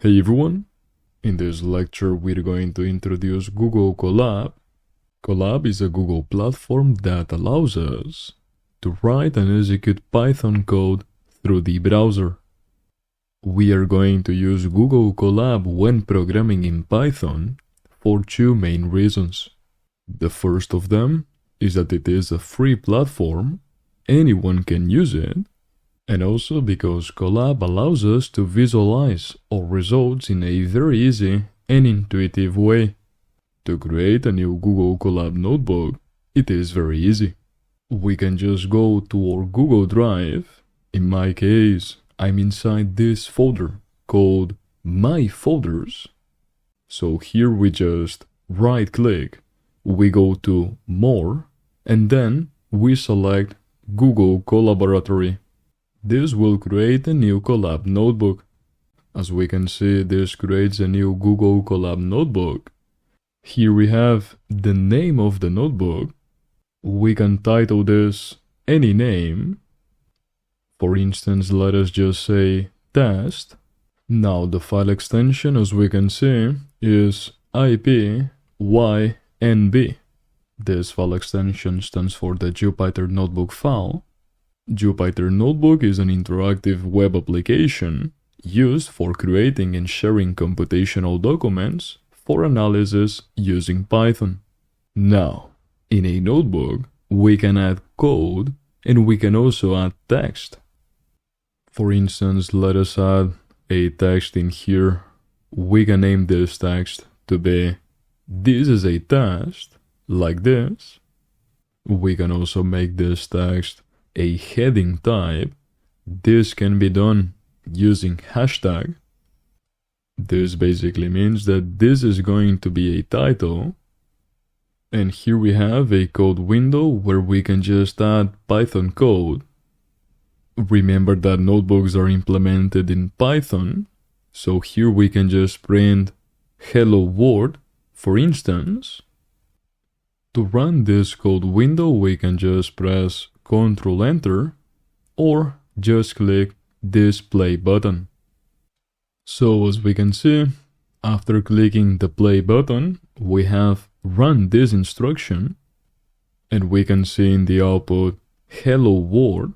Hey everyone, in this lecture we're going to introduce Google Colab. Colab is a Google platform that allows us to write and execute Python code through the browser. We are going to use Google Colab when programming in Python for two main reasons. The first of them is that it is a free platform, anyone can use it, and also because Colab allows us to visualize our results in a very easy and intuitive way. To create a new Google Colab notebook, it is very easy. We can just go to our Google Drive. In my case, I'm inside this folder called My Folders. So here we just right-click, we go to More, and then we select Google Colaboratory. This will create a new Colab notebook. As we can see, this creates a new Google Colab notebook. Here we have the name of the notebook. We can title this any name. For instance, let us just say test. Now the file extension, as we can see, is ipynb. This file extension stands for the Jupyter Notebook file. Jupyter Notebook is an interactive web application used for creating and sharing computational documents for analysis using Python. Now, in a notebook, we can add code and we can also add text. For instance, let us add a text in here. We can name this text to be "This is a test," like this. We can also make this text a heading type. This can be done using hashtag. This basically means that this is going to be a title. And here we have a code window where we can just add Python code. Remember that notebooks are implemented in Python, so here we can just print hello world, for instance. To run this code window, we can just press Ctrl Enter or just click this play button. So as we can see, after clicking the play button, we have run this instruction and we can see in the output hello world.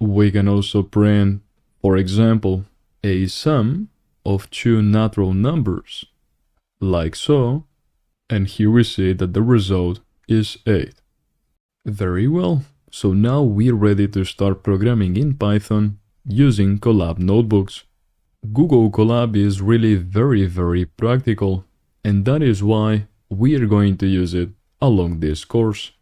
We can also print, for example, a sum of two natural numbers, like so, and here we see that the result is 8. Very well. So now we're ready to start programming in Python using Colab notebooks. Google Colab is really very practical, and that is why we are going to use it along this course.